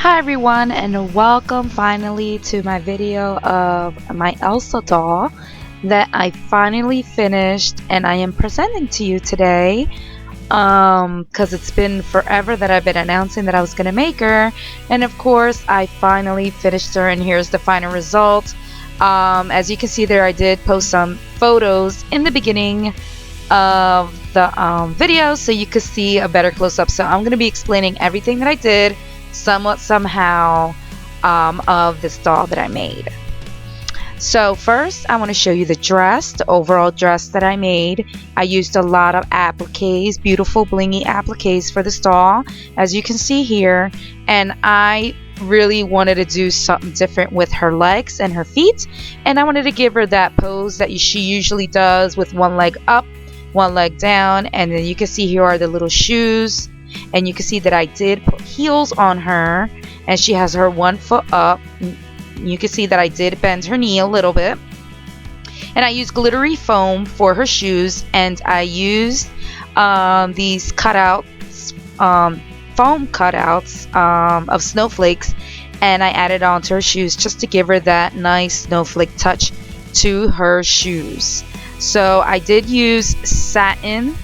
Hi everyone, and welcome finally to my video of my Elsa doll that I finally finished and I am presenting to you today because it's been forever that I've been announcing that I was going to make her, and of course I finally finished her, and here's the final result. As you can see there, I did post some photos in the beginning of the video so you could see a better close-up. So I'm going to be explaining everything that I did somewhat somehow of this doll that I made. So first I want to show you the dress, the overall dress that I made. I used a lot of appliques, beautiful blingy appliques for this doll, as you can see here, and I really wanted to do something different with her legs and her feet, and I wanted to give her that pose that she usually does with one leg up, one leg down, and then you can see here are the little shoes. And you can see that I did put heels on her, and she has her one foot up. You can see that I did bend her knee a little bit, and I used glittery foam for her shoes, and I used these cutouts, foam cutouts of snowflakes, and I added onto her shoes just to give her that nice snowflake touch to her shoes. So I did use satin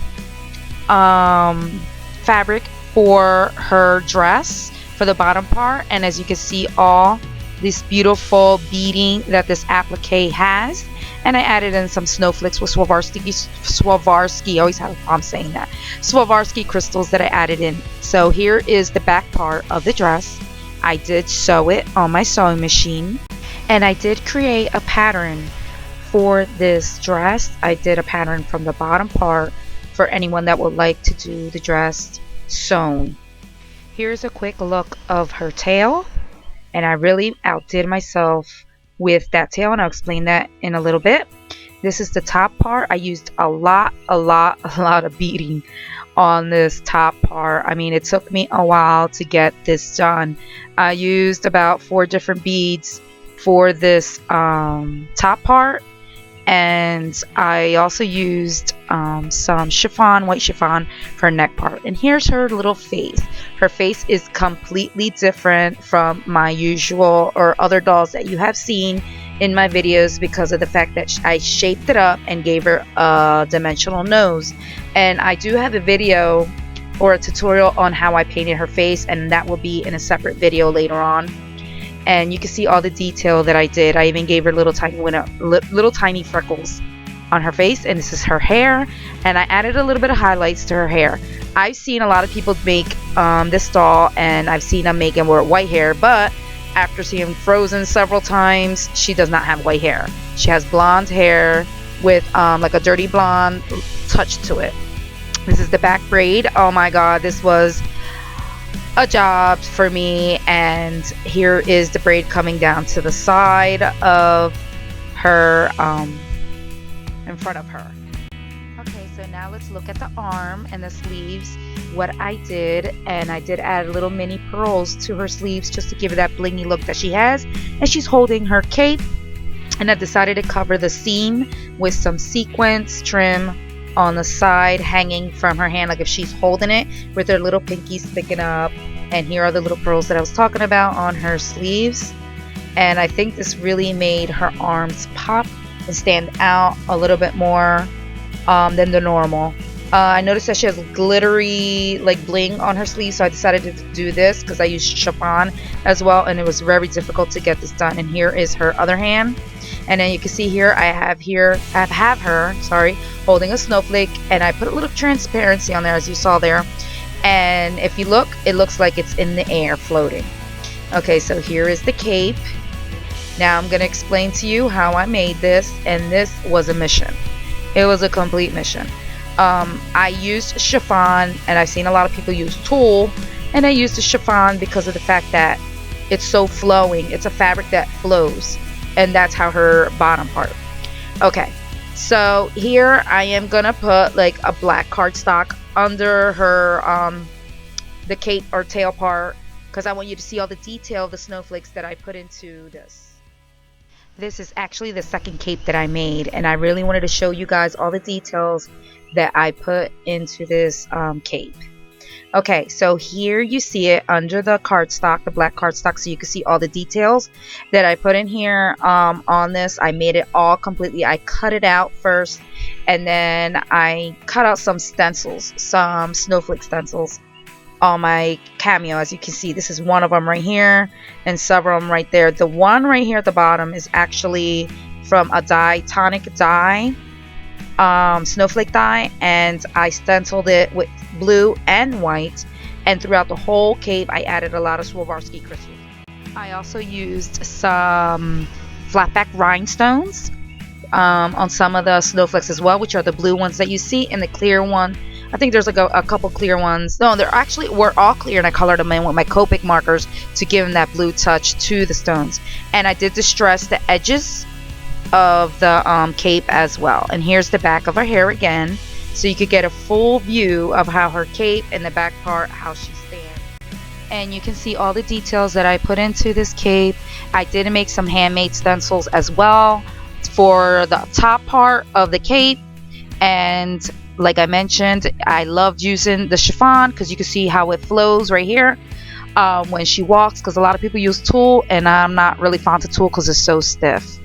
fabric for her dress for the bottom part, and as you can see all this beautiful beading that this applique has, and I added in some snowflakes with Swarovski, I always have a problem saying that, Swarovski crystals that I added in. So here is the back part of the dress. I did sew it on my sewing machine, and I did create a pattern for this dress. I did a pattern from the bottom part for anyone that would like to do the dress sewn. Here's a quick look of her tail, and I really outdid myself with that tail, and I'll explain that in a little bit. This is the top part. I used a lot of beading on this top part. I mean, it took me a while to get this done. I used about 4 different beads for this top part, and I also used some chiffon, white chiffon for her neck part. And here's her little face. Her face is completely different from my usual or other dolls that you have seen in my videos because of the fact that I shaped it up and gave her a dimensional nose. And I do have a video or a tutorial on how I painted her face, and that will be in a separate video later on. And you can see all the detail that I did. I even gave her little tiny freckles on her face, and this is her hair, and I added a little bit of highlights to her hair. I've seen a lot of people make this doll, and I've seen them make it with white hair, but after seeing Frozen several times, she does not have white hair. She has blonde hair with like a dirty blonde touch to it. This is the back braid. Oh my god, this was a job for me, and here is the braid coming down to the side of her, in front of her. Okay, so now let's look at the arm and the sleeves. What I did, and I did add little mini pearls to her sleeves just to give her that blingy look that she has, and she's holding her cape, and I decided to cover the seam with some sequins trim on the side hanging from her hand, like if she's holding it with her little pinky sticking up. And here are the little pearls that I was talking about on her sleeves, and I think this really made her arms pop and stand out a little bit more than the normal. I noticed that she has glittery like bling on her sleeve, so I decided to do this because I used chiffon as well, and it was very difficult to get this done. And here is her other hand, and then you can see here I have her holding a snowflake, and I put a little transparency on there, as you saw there, and if you look, it looks like it's in the air floating. Okay, so here is the cape. Now I'm going to explain to you how I made this, and this was a mission. It was a complete mission. I used chiffon, and I've seen a lot of people use tulle, and I used the chiffon because of the fact that it's so flowing. It's a fabric that flows, and that's how her bottom part. Okay, so here I am gonna put like a black cardstock under her the cape or tail part, because I want you to see all the detail of the snowflakes that I put into this. This is actually the second cape that I made, and I really wanted to show you guys all the details that I put into this cape. Okay, so here you see it under the cardstock, the black cardstock, so you can see all the details that I put in here on this. I made it all completely. I cut it out first, and then I cut out some stencils, some snowflake stencils on my cameo. As you can see, this is one of them right here, and several of them right there. The one right here at the bottom is actually from a dye, tonic dye, snowflake dye, and I stenciled it with blue and white, and throughout the whole cape I added a lot of Swarovski crystals. I also used some flatback rhinestones on some of the snowflakes as well, which are the blue ones that you see, and the clear one. I think there's like a couple clear ones. No, they're actually were all clear, and I colored them in with my Copic markers to give them that blue touch to the stones. And I did distress the edges of the cape as well. And here's the back of her hair again, so you could get a full view of how her cape and the back part, how she stands. And you can see all the details that I put into this cape. I did make some handmade stencils as well for the top part of the cape. And like I mentioned, I loved using the chiffon because you can see how it flows right here when she walks, because a lot of people use tulle, and I'm not really fond of tulle because it's so stiff.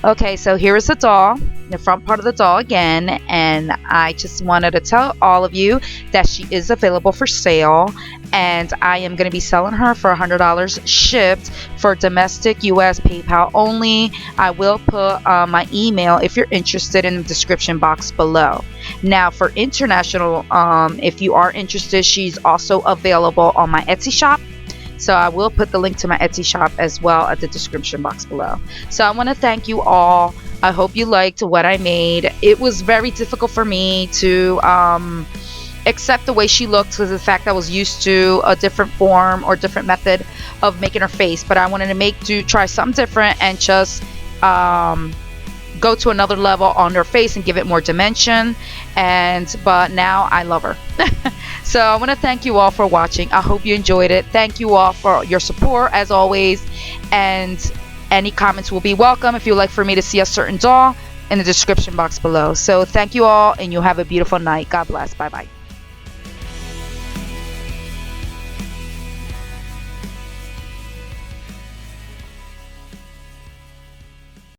Okay, so here is the doll, the front part of the doll again, and I just wanted to tell all of you that she is available for sale, and I am going to be selling her for $100 shipped for domestic US PayPal only. I will put my email if you're interested in the description box below. Now for international, if you are interested, she's also available on my Etsy shop. So I will put the link to my Etsy shop as well at the description box below. So I want to thank you all. I hope you liked what I made. It was very difficult for me to accept the way she looked because of the fact I was used to a different form or different method of making her face. But I wanted to try something different and just go to another level on her face and give it more dimension. But now I love her. So I want to thank you all for watching. I hope you enjoyed it. Thank you all for your support as always, and any comments will be welcome if you'd like for me to see a certain doll in the description box below. So thank you all, and you have a beautiful night. God bless. Bye bye.